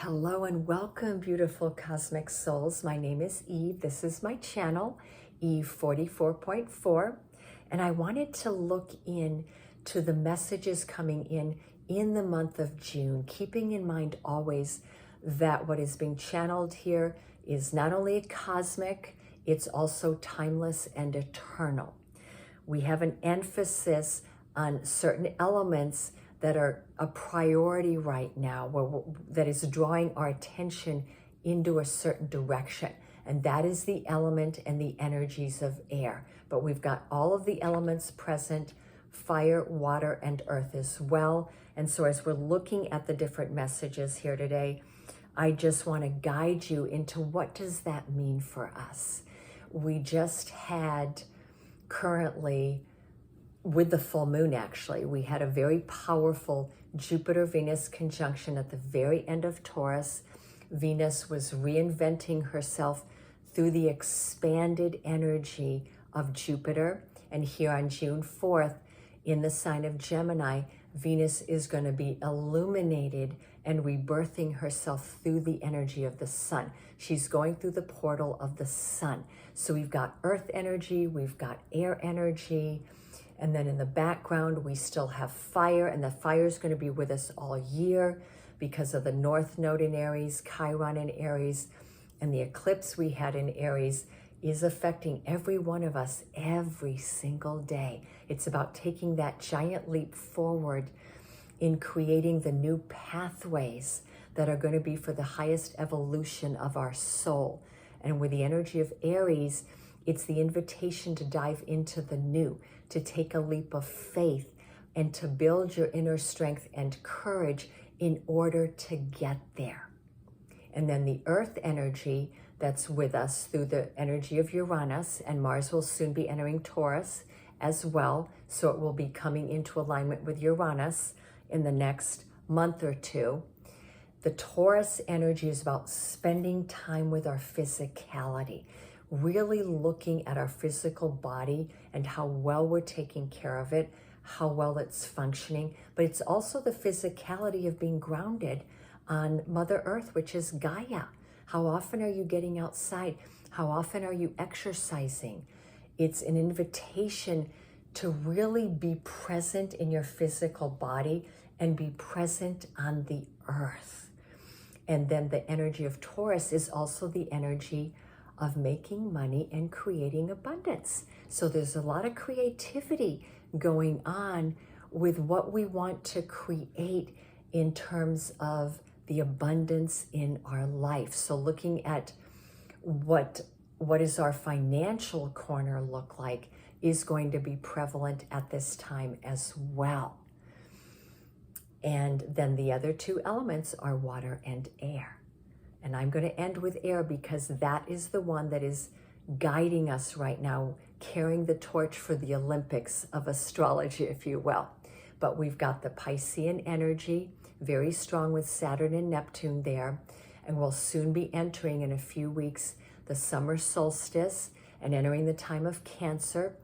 Hello and welcome, beautiful cosmic souls. My name is Eve. This is my channel, Eve 44.4, and I wanted to look in to the messages coming in the month of June, keeping in mind always that what is being channeled here is not only cosmic, it's also timeless and eternal. We have an emphasis on certain elements that are a priority right now, that is drawing our attention into a certain direction. And that is the element and the energies of air. But we've got all of the elements present, fire, water, and earth as well. And so as we're looking at the different messages here today, I just want to guide you into what does that mean for us. We just had currently, with the full moon actually, we had a very powerful Jupiter-Venus conjunction at the very end of Taurus. Venus was reinventing herself through the expanded energy of Jupiter. And here on June 4th, in the sign of Gemini, Venus is going to be illuminated and rebirthing herself through the energy of the sun. She's going through the portal of the sun. So we've got earth energy, we've got air energy, and then in the background, we still have fire, and the fire is going to be with us all year because of the North Node in Aries, Chiron in Aries, and the eclipse we had in Aries is affecting every one of us every single day. It's about taking that giant leap forward in creating the new pathways that are going to be for the highest evolution of our soul. And with the energy of Aries, it's the invitation to dive into the new, to take a leap of faith and to build your inner strength and courage in order to get there. And then the earth energy that's with us through the energy of Uranus, and Mars will soon be entering Taurus as well. So it will be coming into alignment with Uranus in the next month or two. The Taurus energy is about spending time with our physicality, really looking at our physical body and how well we're taking care of it, how well it's functioning. But it's also the physicality of being grounded on Mother Earth, which is Gaia. How often are you getting outside? How often are you exercising? It's an invitation to really be present in your physical body and be present on the earth. And then the energy of Taurus is also the energy of making money and creating abundance. So there's a lot of creativity going on with what we want to create in terms of the abundance in our life. So looking at what does our financial corner look like is going to be prevalent at this time as well. And then the other two elements are water and air. And I'm going to end with air because that is the one that is guiding us right now, carrying the torch for the Olympics of astrology, if you will. But we've got the Piscean energy, very strong with Saturn and Neptune there. And we'll soon be entering in a few weeks the summer solstice and entering the time of Cancer.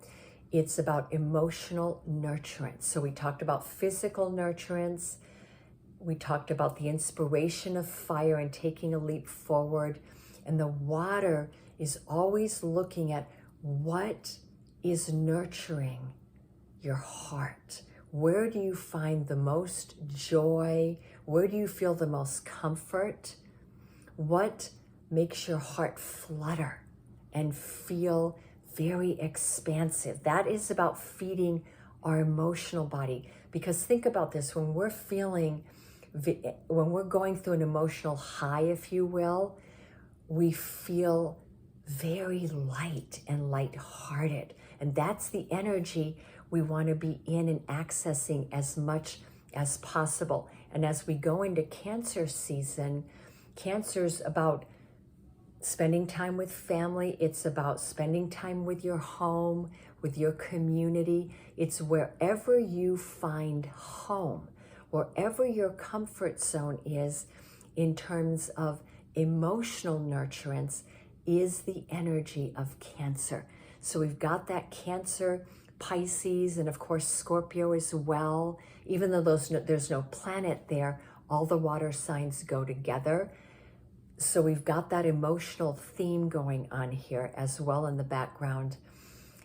It's about emotional nurturance. So we talked about physical nurturance. We talked about the inspiration of fire and taking a leap forward. And the water is always looking at what is nurturing your heart. Where do you find the most joy? Where do you feel the most comfort? What makes your heart flutter and feel very expansive? That is about feeding our emotional body. Because think about this, when we're going through an emotional high, if you will, we feel very light and lighthearted. And that's the energy we want to be in and accessing as much as possible. And as we go into Cancer season, Cancer's about spending time with family. It's about spending time with your home, with your community. It's wherever you find home, wherever your comfort zone is in terms of emotional nurturance is the energy of Cancer. So we've got that Cancer, Pisces, and of course Scorpio as well. Even though there's no planet there, all the water signs go together. So we've got that emotional theme going on here as well in the background.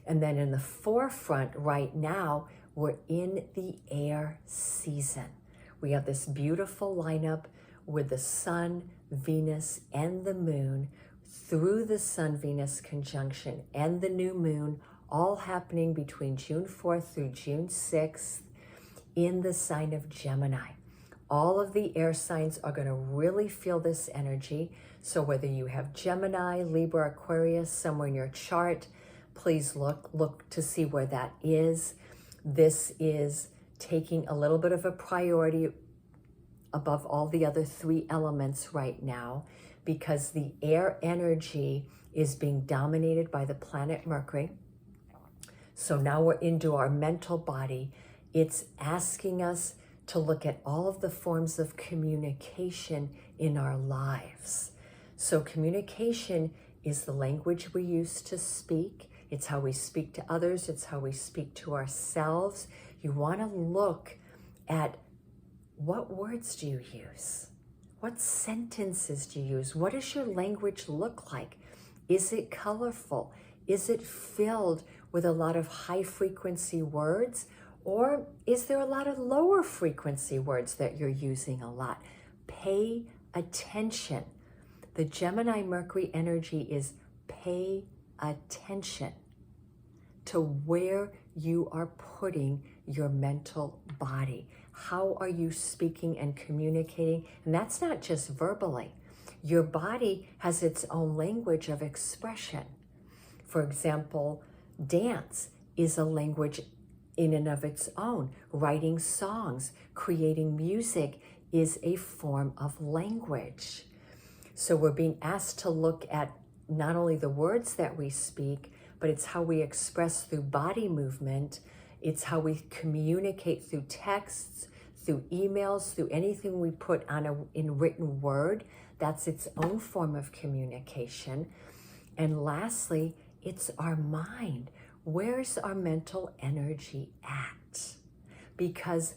And then in the forefront right now, we're in the air season. We have this beautiful lineup with the sun, Venus, and the moon through the sun-Venus conjunction and the new moon, all happening between June 4th through June 6th in the sign of Gemini. All of the air signs are going to really feel this energy. So whether you have Gemini, Libra, Aquarius somewhere in your chart, please look to see where that is. This is taking a little bit of a priority above all the other three elements right now, because the air energy is being dominated by the planet Mercury. So now we're into our mental body. It's asking us to look at all of the forms of communication in our lives. So communication is the language we use to speak. It's how we speak to others. It's how we speak to ourselves. You want to look at what words do you use? What sentences do you use? What does your language look like? Is it colorful? Is it filled with a lot of high frequency words? Or is there a lot of lower frequency words that you're using a lot? Pay attention. The Gemini Mercury energy is pay attention to where you are putting your mental body. How are you speaking and communicating? And that's not just verbally. Your body has its own language of expression. For example, dance is a language in and of its own. Writing songs, creating music is a form of language. So we're being asked to look at not only the words that we speak, but it's how we express through body movement. It's how we communicate through texts, through emails, through anything we put on in written word. That's its own form of communication. And lastly, it's our mind. Where's our mental energy at? Because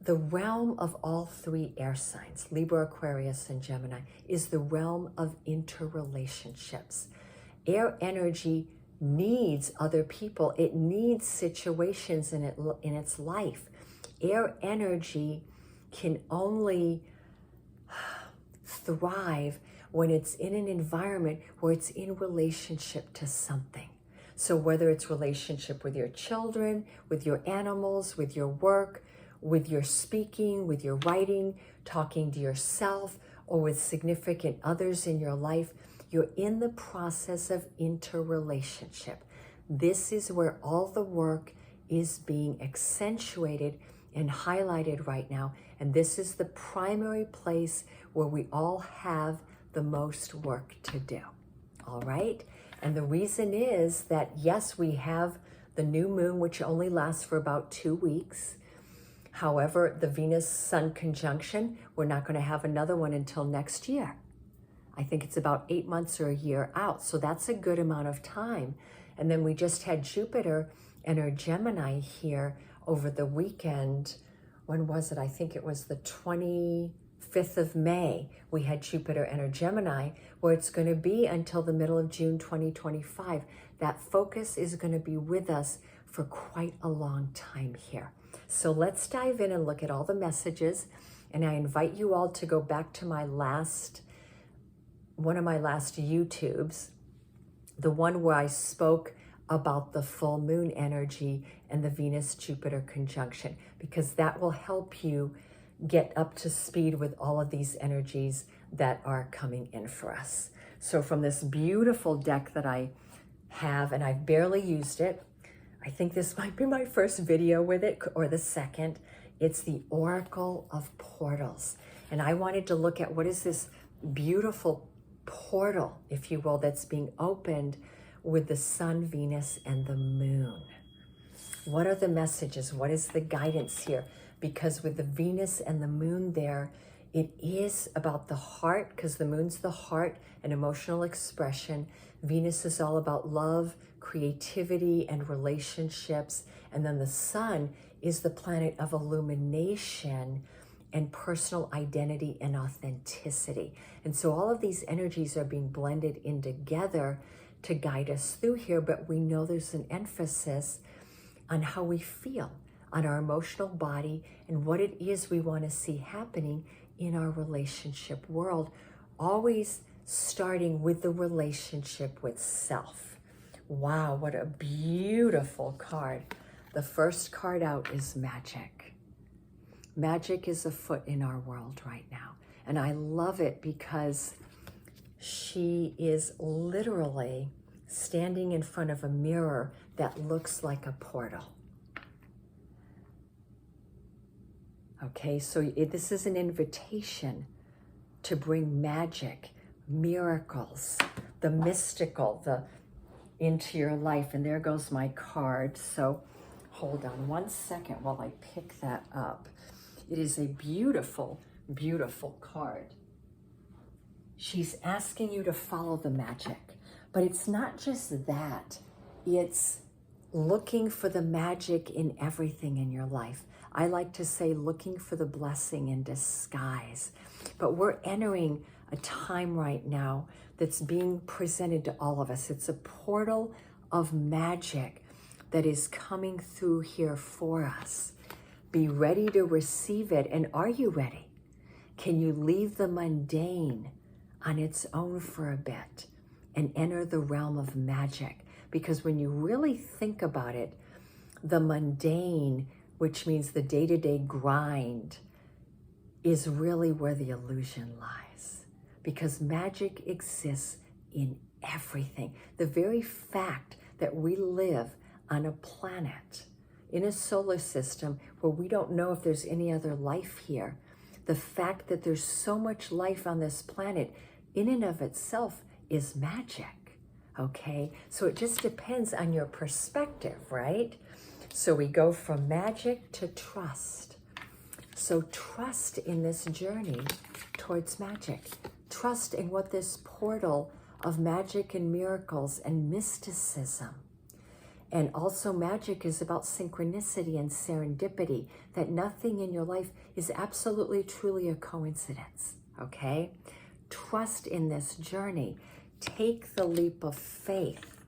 the realm of all three air signs, Libra, Aquarius, and Gemini, is the realm of interrelationships. Air energy needs other people. It needs situations in its life. Air energy can only thrive when it's in an environment where it's in relationship to something. So whether it's relationship with your children, with your animals, with your work, with your speaking, with your writing, talking to yourself, or with significant others in your life, you're in the process of interrelationship. This is where all the work is being accentuated and highlighted right now. And this is the primary place where we all have the most work to do. All right? And the reason is that, yes, we have the new moon, which only lasts for about 2 weeks. However, the Venus-Sun conjunction, we're not going to have another one until next year. I think it's about 8 months or a year out. So that's a good amount of time. And then we just had Jupiter and our Gemini here over the weekend. When was it? I think it was the 25th of May. We had Jupiter and our Gemini, where it's going to be until the middle of June 2025. That focus is going to be with us for quite a long time here. So let's dive in and look at all the messages. And I invite you all to go back to one of my last YouTubes, the one where I spoke about the full moon energy and the Venus-Jupiter conjunction, because that will help you get up to speed with all of these energies that are coming in for us. So from this beautiful deck that I have, and I've barely used it, I think this might be my first video with it, or the second. It's the Oracle of Portals. And I wanted to look at what is this beautiful portal, if you will, that's being opened with the sun, Venus, and the moon. What are the messages? What is the guidance here? Because with the Venus and the moon there, it is about the heart, because the moon's the heart and emotional expression. Venus is all about love, creativity, and relationships. And then the sun is the planet of illumination and personal identity and authenticity. And so all of these energies are being blended in together to guide us through here, but we know there's an emphasis on how we feel, on our emotional body, and what it is we want to see happening in our relationship world, always starting with the relationship with self. Wow, what a beautiful card. The first card out is magic. Magic is afoot in our world right now. And I love it because she is literally standing in front of a mirror that looks like a portal. Okay, so this is an invitation to bring magic, miracles, the mystical, into your life. And there goes my card. So hold on one second while I pick that up. It is a beautiful, beautiful card. She's asking you to follow the magic, but it's not just that. It's looking for the magic in everything in your life. I like to say looking for the blessing in disguise. But we're entering a time right now that's being presented to all of us. It's a portal of magic that is coming through here for us. Be ready to receive it. And are you ready? Can you leave the mundane on its own for a bit and enter the realm of magic? Because when you really think about it, the mundane, which means the day-to-day grind, is really where the illusion lies. Because magic exists in everything. The very fact that we live on a planet, in a solar system where we don't know if there's any other life here, the fact that there's so much life on this planet in and of itself is magic, okay? So it just depends on your perspective, right? So we go from magic to trust. So trust in this journey towards magic. Trust in what this portal of magic and miracles and mysticism. And also magic is about synchronicity and serendipity, that nothing in your life is absolutely truly a coincidence, okay? Trust in this journey. Take the leap of faith.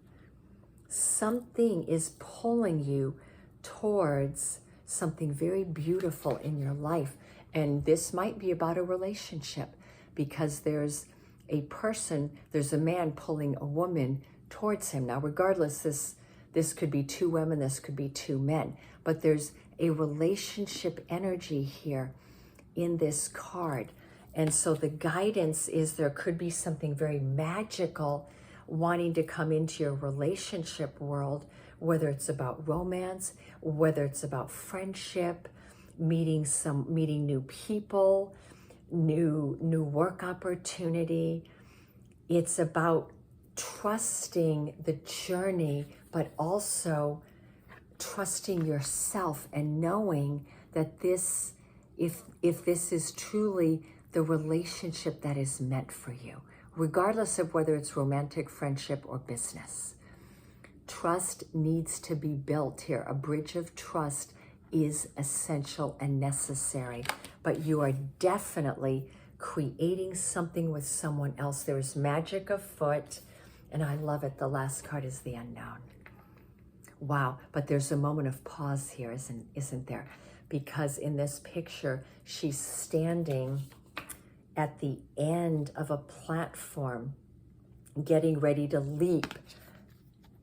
Something is pulling you towards something very beautiful in your life. And this might be about a relationship, because there's a person, there's a man pulling a woman towards him. Now, regardless, this could be two women, this could be two men, but there's a relationship energy here in this card. And so the guidance is there could be something very magical wanting to come into your relationship world, whether it's about romance, whether it's about friendship, meeting new people, new work opportunity. It's about trusting the journey, but also trusting yourself and knowing that this, if this is truly the relationship that is meant for you, regardless of whether it's romantic, friendship, or business. Trust needs to be built here. A bridge of trust is essential and necessary, but you are definitely creating something with someone else. There is magic afoot, and I love it. The last card is the unknown. Wow, but there's a moment of pause here, isn't there? Because in this picture, she's standing at the end of a platform, getting ready to leap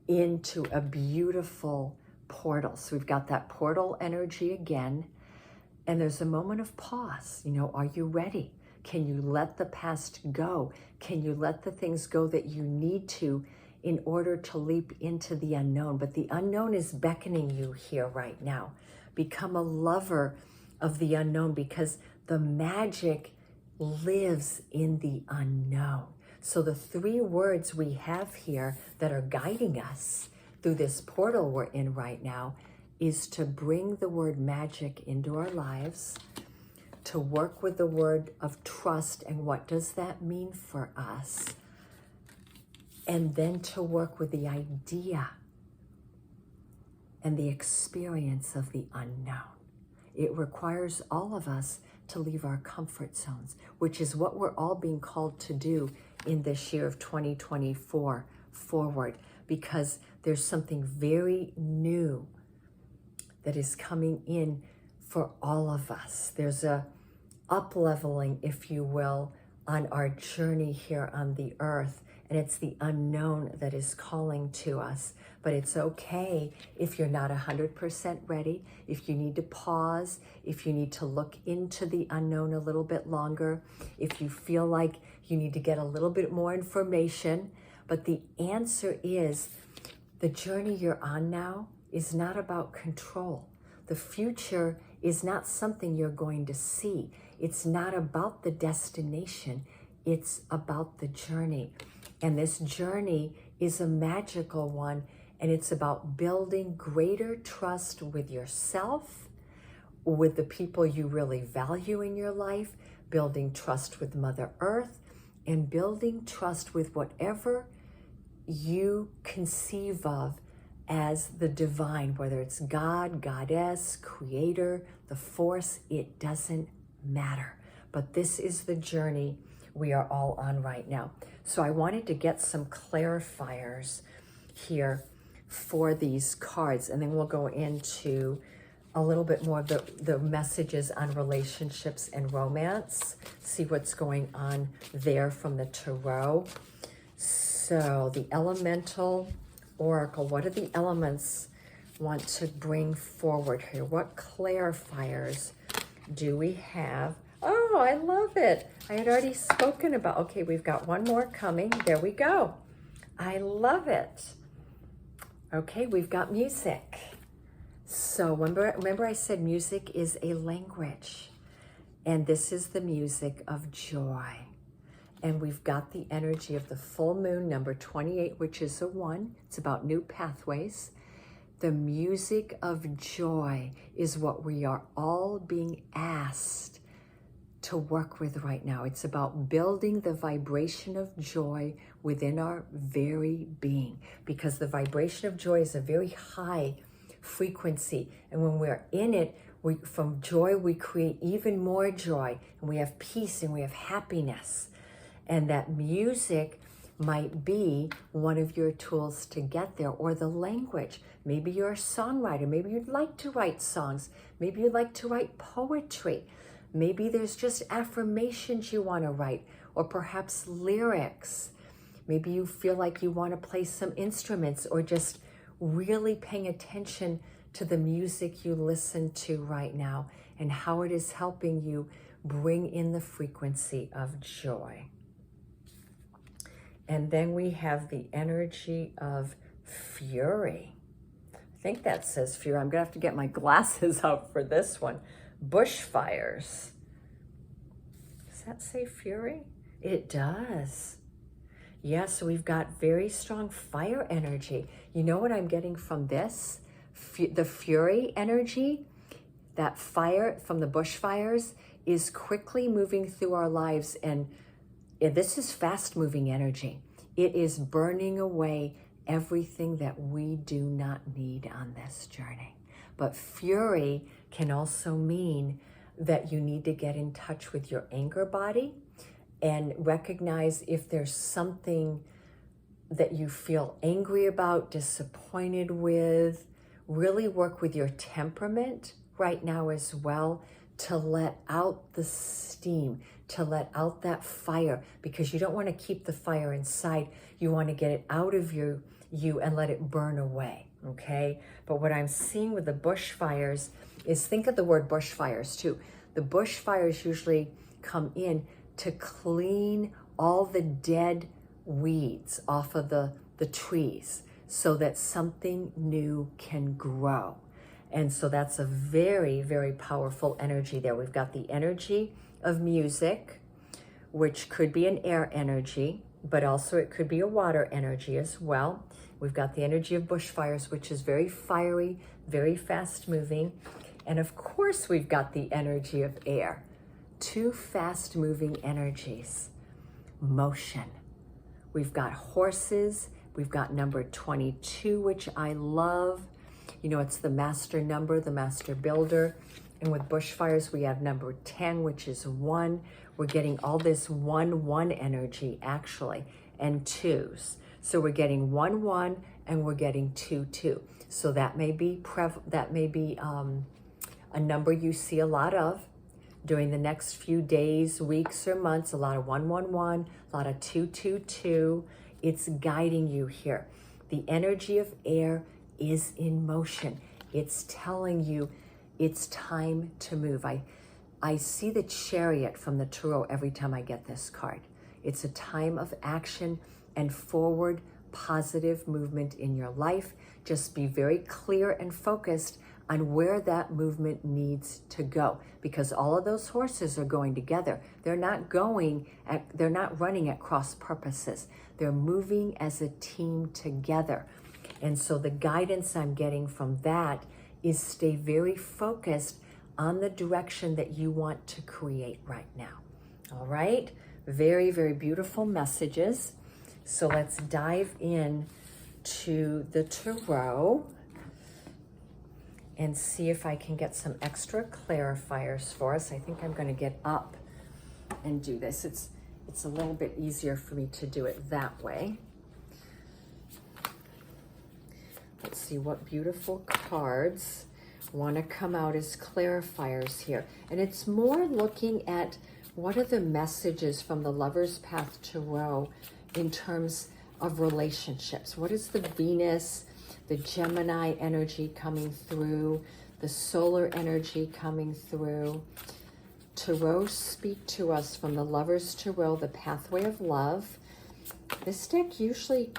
into a beautiful portal. So we've got that portal energy again, and there's a moment of pause. You know, are you ready? Can you let the past go? Can you let the things go that you need to in order to leap into the unknown? But the unknown is beckoning you here right now. Become a lover of the unknown, because the magic lives in the unknown. So the three words we have here that are guiding us through this portal we're in right now is to bring the word magic into our lives, to work with the word of trust and what does that mean for us, and then to work with the idea and the experience of the unknown. It requires all of us to leave our comfort zones, which is what we're all being called to do in this year of 2024 forward, because there's something very new that is coming in for all of us. There's a up-leveling, if you will, on our journey here on the earth. And it's the unknown that is calling to us. But it's okay if you're not 100% ready, if you need to pause, if you need to look into the unknown a little bit longer, if you feel like you need to get a little bit more information. But the answer is, the journey you're on now is not about control. The future is not something you're going to see. It's not about the destination. It's about the journey. And this journey is a magical one, and it's about building greater trust with yourself, with the people you really value in your life, building trust with Mother Earth, and building trust with whatever you conceive of as the divine, whether it's God, Goddess, Creator, the Force, it doesn't matter. But this is the journey we are all on right now. So I wanted to get some clarifiers here for these cards, and then we'll go into a little bit more of the messages on relationships and romance, see what's going on there from the tarot. So the elemental oracle, what do the elements want to bring forward here? What clarifiers do we have? Oh, I love it. I had already spoken about, okay, we've got one more coming. There we go. I love it. Okay, we've got music. So remember I said music is a language, and this is the music of joy. And we've got the energy of the full moon, number 28, which is a 1. It's about new pathways. The music of joy is what we are all being asked to work with right now. It's about building the vibration of joy within our very being, because the vibration of joy is a very high frequency. And when we're in it, from joy, we create even more joy, and we have peace and we have happiness. And that music might be one of your tools to get there, or the language. Maybe you're a songwriter. Maybe you'd like to write songs. Maybe you'd like to write poetry. Maybe there's just affirmations you want to write, or perhaps lyrics. Maybe you feel like you want to play some instruments, or just really paying attention to the music you listen to right now and how it is helping you bring in the frequency of joy. And then we have the energy of fury. I think that says fury. I'm going to have to get my glasses out for this one. Bushfires. Does that say fury? It does. Yeah, so we've got very strong fire energy. You know what I'm getting from this? The fury energy, that fire from the bushfires, is quickly moving through our lives, and this is fast-moving energy. It is burning away everything that we do not need on this journey. But fury can also mean that you need to get in touch with your anger body and recognize if there's something that you feel angry about, disappointed with. Really work with your temperament right now as well, to let out the steam, to let out that fire, because you don't want to keep the fire inside. You want to get it out of you and let it burn away, okay? But what I'm seeing with the bushfires is, think of the word bushfires too. The bushfires usually come in to clean all the dead weeds off of the trees so that something new can grow. And so that's a very, very powerful energy there. We've got the energy of music, which could be an air energy, but also it could be a water energy as well. We've got the energy of bushfires, which is very fiery, very fast moving. And of course, we've got the energy of air. Two fast moving energies. Motion. We've got horses. We've got number 22, which I love. You know, it's the master number, the master builder. And with bushfires, we have number 10, which is 1. We're getting all this 1-1 energy, actually, and 2s. So we're getting 1-1 and we're getting 2-2. So that may be a number you see a lot of during the next few days, weeks, or months. A lot of 1-1-1, a lot of 2-2-2. It's guiding you here. The energy of air is in motion. It's telling you it's time to move. I see the Chariot from the Tarot every time I get this card. It's a time of action and forward positive movement in your life. Just be very clear and focused on where that movement needs to go, because all of those horses are going together. They're not running at cross purposes. They're moving as a team together. And so the guidance I'm getting from that is stay very focused on the direction that you want to create right now. All right? Very, very beautiful messages. So let's dive in to the Tarot and see if I can get some extra clarifiers for us. I think I'm going to get up and do this. It's a little bit easier for me to do it that way. Let's see what beautiful cards want to come out as clarifiers here. And it's more looking at what are the messages from the Lover's Path Tarot in terms of relationships. What is the Venus, the Gemini energy coming through, the solar energy coming through? Tarot, speak to us from the Lover's Tarot, the Pathway of Love. This deck usually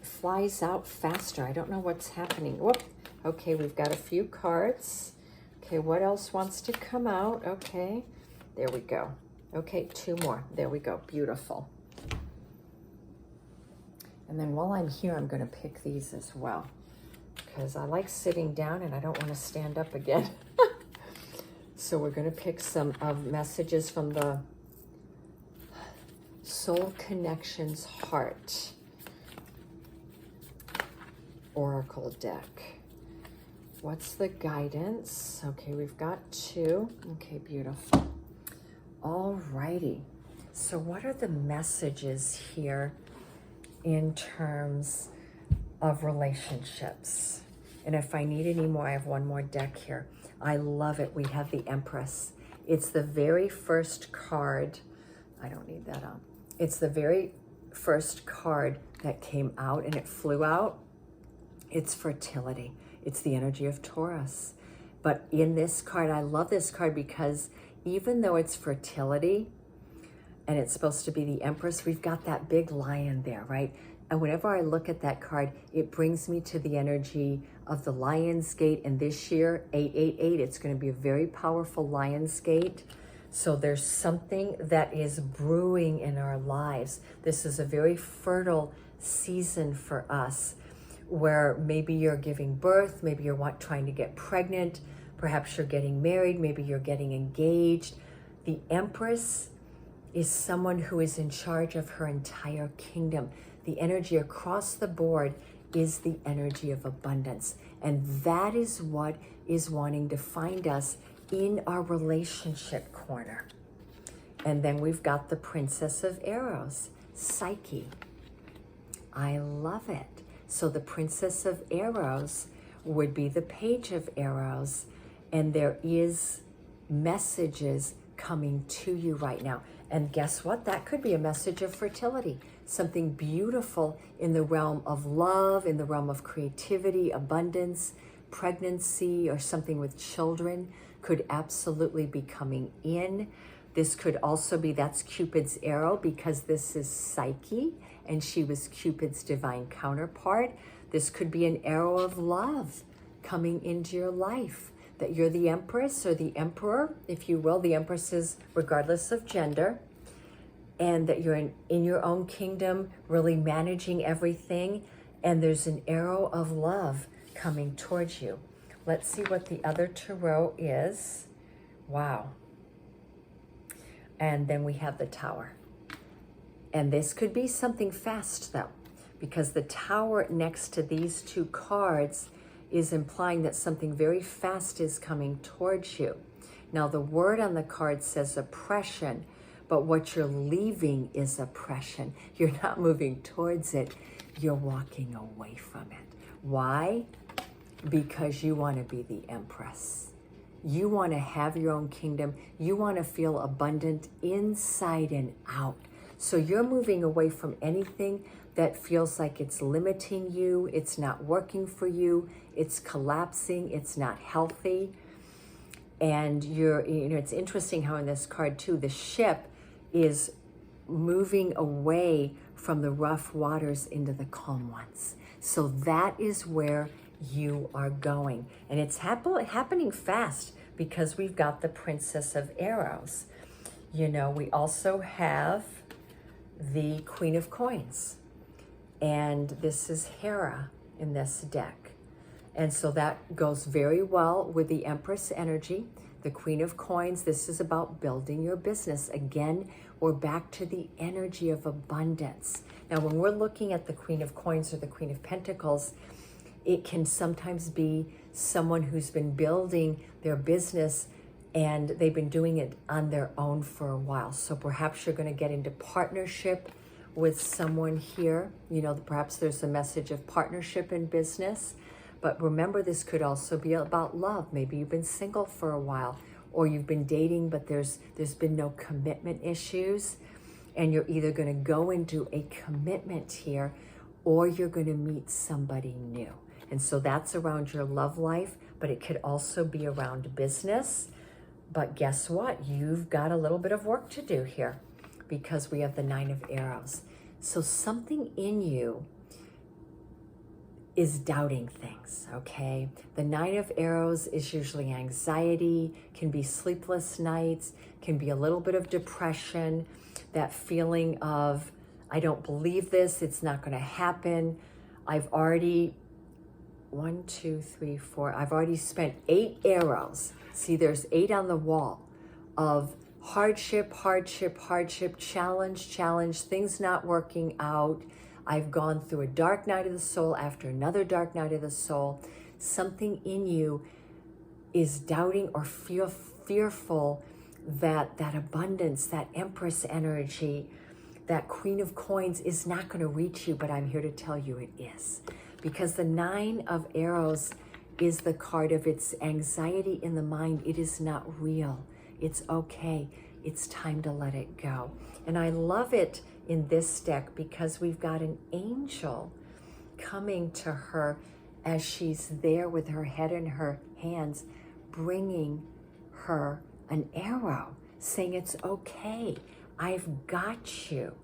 flies out faster. I don't know what's happening. Whoop. Okay, we've got a few cards. Okay, what else wants to come out? Okay, there we go. Okay, 2 more. There we go. Beautiful. And then while I'm here, I'm going to pick these as well, because I like sitting down and I don't want to stand up again. So we're going to pick some of messages from the Soul Connections Heart Oracle deck. What's the guidance? Okay, we've got 2. Okay, beautiful. All righty. So what are the messages here in terms of relationships? And if I need any more, I have 1 more deck here. I love it. We have the Empress. It's the very first card. I don't need that on. It's the very first card that came out, and it flew out. It's fertility. It's the energy of Taurus. But in this card, I love this card because even though it's fertility and it's supposed to be the Empress, we've got that big lion there, right? And whenever I look at that card, it brings me to the energy of the Lion's Gate. And this year, 888, it's going to be a very powerful Lion's Gate. So there's something that is brewing in our lives. This is a very fertile season for us, where maybe you're giving birth, maybe you're trying to get pregnant, perhaps you're getting married, maybe you're getting engaged. The Empress is someone who is in charge of her entire kingdom. The energy across the board is the energy of abundance. And that is what is wanting to find us in our relationship corner. And then we've got the Princess of Arrows, Psyche. I love it. So the Princess of Arrows would be the Page of Arrows, and there is messages coming to you right now. And guess what? That could be a message of fertility, something beautiful in the realm of love, in the realm of creativity, abundance, pregnancy, or something with children could absolutely be coming in. This could also be, that's Cupid's arrow, because this is Psyche, and she was Cupid's divine counterpart. This could be an arrow of love coming into your life, that you're the Empress or the Emperor, if you will. The Empress is regardless of gender, and that you're in your own kingdom, really managing everything, and there's an arrow of love coming towards you. Let's see what the other tarot is. Wow. And then we have the Tower. And this could be something fast, though, because the Tower next to these 2 cards is implying that something very fast is coming towards you. Now the word on the card says oppression, but what you're leaving is oppression. You're not moving towards it, you're walking away from it. Why? Because you want to be the empress. You want to have your own kingdom. You want to feel abundant inside and out. So you're moving away from anything that feels like it's limiting you, it's not working for you, it's collapsing, it's not healthy. And it's interesting how in this card too, the ship is moving away from the rough waters into the calm ones. So that is where you are going. And it's happening fast because we've got the Princess of Arrows. We also have the Queen of Coins. And this is Hera in this deck. And so that goes very well with the Empress energy. The Queen of Coins, this is about building your business. Again, we're back to the energy of abundance. Now, when we're looking at the Queen of Coins or the Queen of Pentacles, it can sometimes be someone who's been building their business and they've been doing it on their own for a while. So perhaps you're going to get into partnership with someone here. Perhaps there's a message of partnership in business. But remember, this could also be about love. Maybe you've been single for a while, or you've been dating, but there's been no commitment issues. And you're either going to go into a commitment here, or you're going to meet somebody new. And so that's around your love life, but it could also be around business. But guess what? You've got a little bit of work to do here because we have the Nine of Arrows. So something in you is doubting things, okay? The Nine of Arrows is usually anxiety, can be sleepless nights, can be a little bit of depression, that feeling of, I don't believe this, it's not gonna happen. I've already, I've already spent 8 arrows. See, there's 8 on the wall of hardship, challenge, things not working out. I've gone through a dark night of the soul after another dark night of the soul. Something in you is doubting or fearful that abundance, that Empress energy, that Queen of Coins is not going to reach you, but I'm here to tell you it is. Because the Nine of Arrows is the card of its anxiety in the mind. It is not real. It's okay. It's time to let it go. And I love it in this deck because we've got an angel coming to her as she's there with her head in her hands, bringing her an arrow, saying it's okay. I've got you.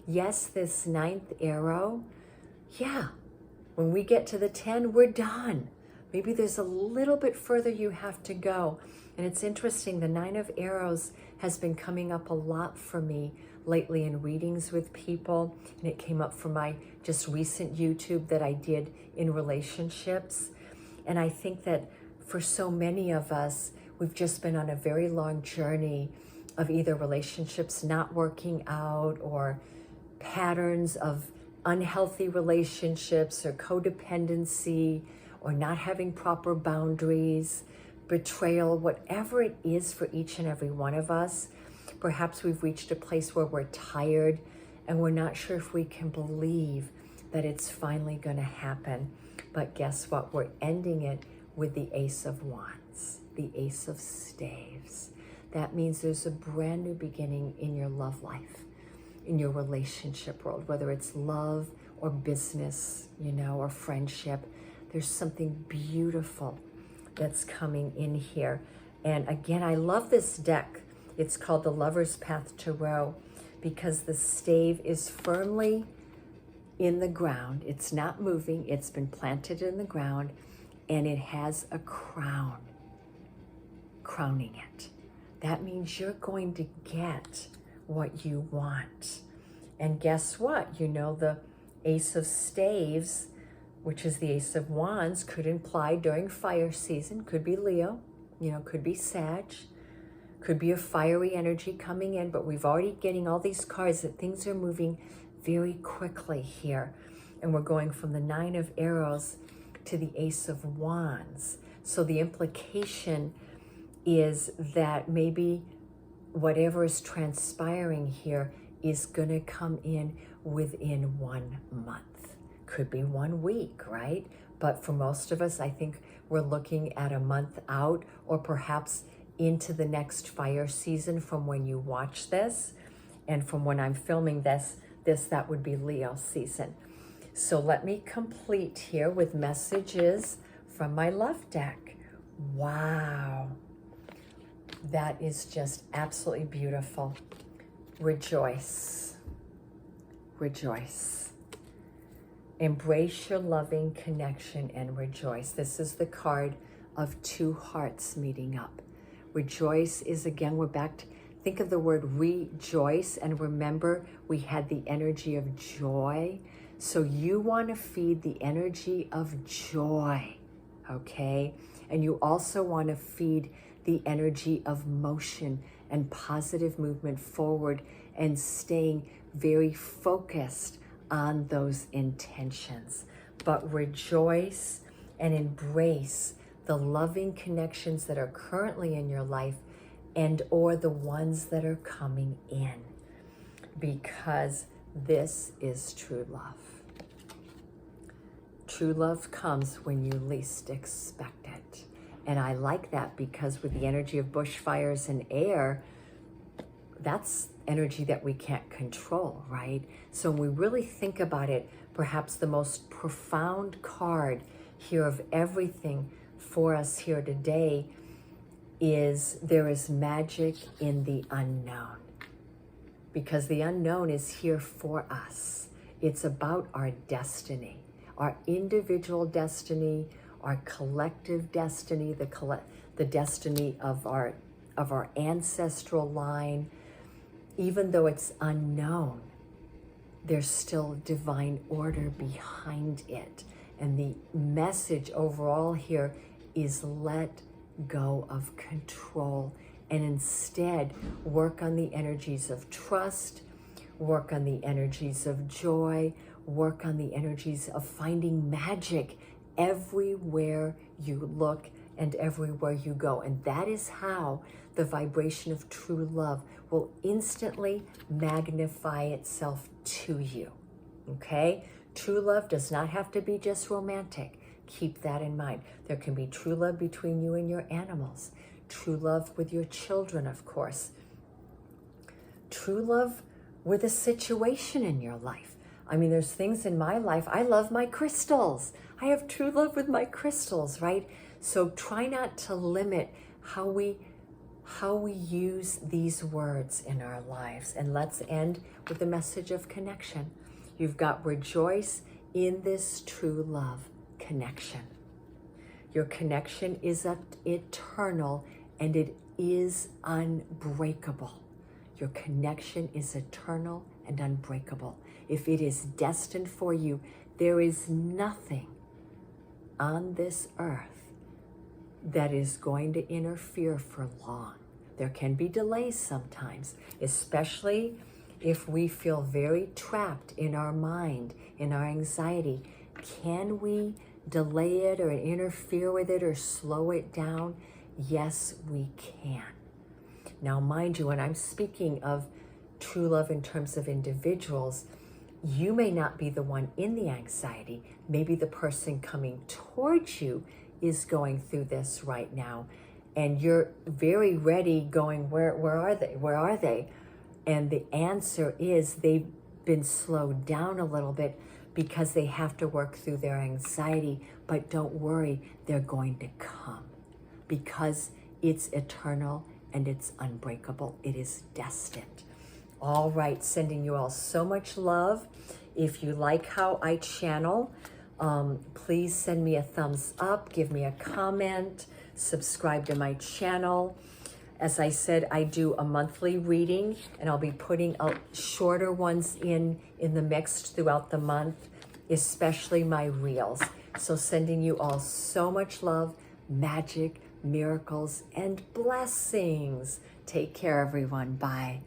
Yes, this 9th arrow, yeah, when we get to the 10, we're done. Maybe there's a little bit further you have to go. And it's interesting, the 9 of Arrows has been coming up a lot for me lately in readings with people. And it came up for my just recent YouTube that I did in relationships. And I think that for so many of us, we've just been on a very long journey of either relationships not working out or patterns of unhealthy relationships or codependency or not having proper boundaries, betrayal, whatever it is for each and every one of us. Perhaps we've reached a place where we're tired and we're not sure if we can believe that it's finally going to happen. But guess what? We're ending it with the Ace of Wands, the Ace of Staves. That means there's a brand new beginning in your love life, in your relationship world, whether it's love or business, or friendship. There's something beautiful that's coming in here. And again, I love this deck. It's called the Lover's Path Tarot because the stave is firmly in the ground. It's not moving. It's been planted in the ground and it has a crown crowning it. That means you're going to get what you want. And guess what? The Ace of Staves, which is the Ace of Wands, could imply during fire season, could be Leo, could be Sag, could be a fiery energy coming in, but we've already getting all these cards that things are moving very quickly here. And we're going from the 9 of Arrows to the Ace of Wands. So the implication is that maybe whatever is transpiring here is going to come in within 1 month. Could be 1 week, right? But for most of us, I think we're looking at a month out, or perhaps into the next fire season from when you watch this. And from when I'm filming this, that would be Leo season. So let me complete here with messages from my love deck. Wow. That is just absolutely beautiful. Rejoice. Rejoice. Embrace your loving connection and rejoice. This is the card of 2 hearts meeting up. Rejoice is, again, we're back to, think of the word rejoice, and remember we had the energy of joy. So you want to feed the energy of joy, okay? And you also want to feed the energy of motion and positive movement forward and staying very focused on those intentions. But rejoice and embrace the loving connections that are currently in your life and or the ones that are coming in, because this is true love. True love comes when you least expect it. And I like that because with the energy of bushfires and air, that's energy that we can't control, right? So when we really think about it, perhaps the most profound card here of everything for us here today is there is magic in the unknown. Because the unknown is here for us. It's about our destiny, our individual destiny, our collective destiny, the destiny of our ancestral line. Even though it's unknown, there's still divine order behind it. And the message overall here is let go of control and instead work on the energies of trust, work on the energies of joy, work on the energies of finding magic everywhere you look and everywhere you go. And that is how the vibration of true love will instantly magnify itself to you, okay? True love does not have to be just romantic. Keep that in mind. There can be true love between you and your animals, true love with your children, of course, true love with a situation in your life. I mean, there's things in my life. I love my crystals. I have true love with my crystals, right? So try not to limit how we use these words in our lives. And let's end with the message of connection. You've got rejoice in this true love connection. Your connection is eternal and it is unbreakable. Your connection is eternal and unbreakable. If it is destined for you, there is nothing on this earth that is going to interfere for long. There can be delays sometimes, especially if we feel very trapped in our mind, in our anxiety. Can we delay it or interfere with it or slow it down? Yes, we can. Now, mind you, when I'm speaking of true love in terms of individuals, you may not be the one in the anxiety. Maybe the person coming towards you is going through this right now. And you're very ready going, where are they? Where are they? And the answer is they've been slowed down a little bit because they have to work through their anxiety. But don't worry, they're going to come because it's eternal and it's unbreakable. It is destined. All right, sending you all so much love. If you like how I channel, please send me a thumbs up, give me a comment, subscribe to my channel. As I said, I do a monthly reading and I'll be putting out shorter ones in the mix throughout the month, especially my reels. So sending you all so much love, magic, miracles, and blessings. Take care, everyone. Bye.